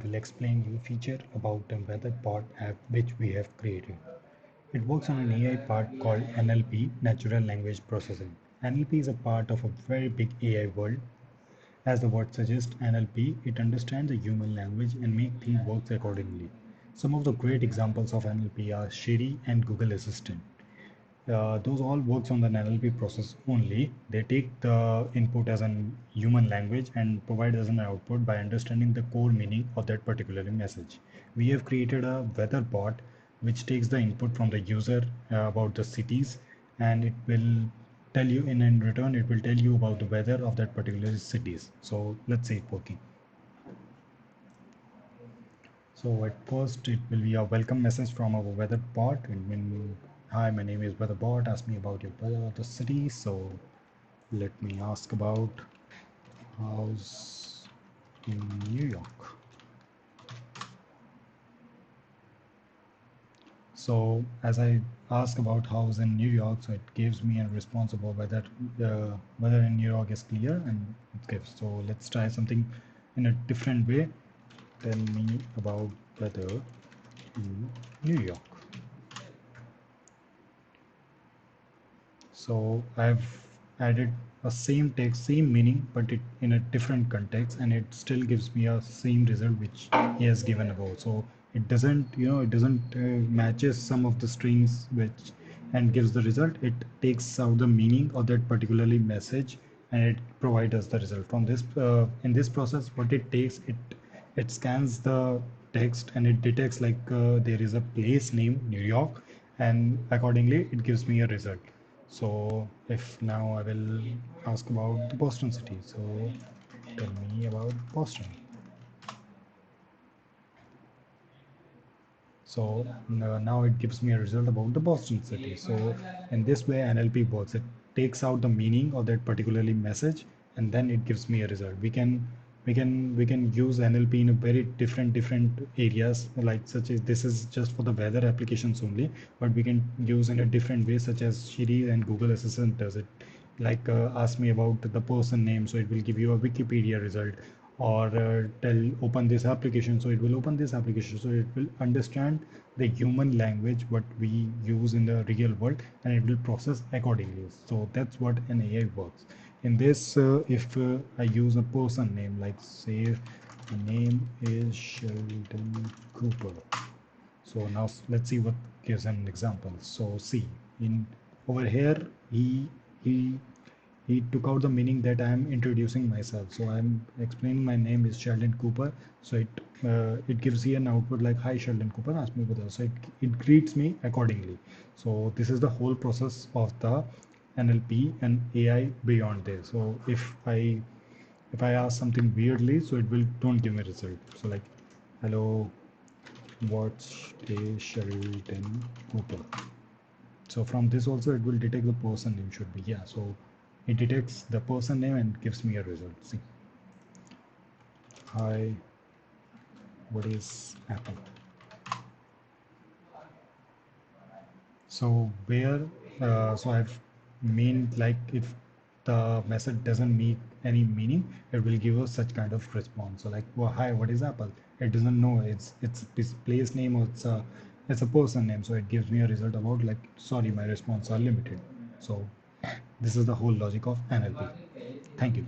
will explain you a feature about a weather bot app which we have created. It works on an AI part called NLP, Natural Language Processing. NLP is a part of a very big AI world. As the word suggests, NLP, it understands the human language and make things work accordingly. Some of the great examples of NLP are Siri and Google Assistant. Those all works on the NLP process only. They take the input as a human language and provide us an output by understanding the core meaning of that particular message. We have created a weather bot which takes the input from the user about the cities, and it will tell you in return it will tell you about the weather of that particular cities. So let's say it working. So at first it will be a welcome message from our weather bot. It will, hi, my name is weather bot. Ask me about your weather of the city. So let me ask about house in New York. So as I ask about house in New York, so it gives me a response about whether the weather in New York is clear, and it gives. So let's try something in a different way. Tell me about weather in New York. So I've added a same text, same meaning, but it in a different context, and it still gives me a same result which he has given above. So it doesn't, it doesn't matches some of the strings which and gives the result. It takes out the meaning of that particularly message and it provides us the result. From this, in this process, what it takes, it scans the text and it detects like there is a place name New York, and accordingly it gives me a result. So if now I will ask about the Boston city, so tell me about Boston. So now it gives me a result about the Boston city. So in this way NLP works. It takes out the meaning of that particularly message and then it gives me a result. We can use NLP in a very different areas, like such as this is just for the weather applications only, but we can use in a different way, such as Siri and Google Assistant does it. Like ask me about the person name, so it will give you a Wikipedia result, or tell open this application, so it will open this application, so it will understand the human language what we use in the real world and it will process accordingly. So that's what an AI works. In this, if I use a person name, like say the name is Sheldon Cooper. So now let's see what gives an example. So see, in over here he he took out the meaning that I am introducing myself. So I'm explaining my name is Sheldon Cooper. So it gives you an output like, hi Sheldon Cooper, ask me about. So it greets me accordingly. So this is the whole process of the NLP and AI beyond this. So if I ask something weirdly, so it will don't give me result. So like, hello, what's a Sheldon Cooper? So from this also it will detect the person name should be, yeah. So it detects the person name and gives me a result. See, hi, what is Apple? So where, so I've mean like if the message doesn't make any meaning, it will give us such kind of response. So like, well, hi, what is Apple? It doesn't know it's this place name or it's a person name. So it gives me a result about like, sorry, my response are limited. So this is the whole logic of NLP. Thank you.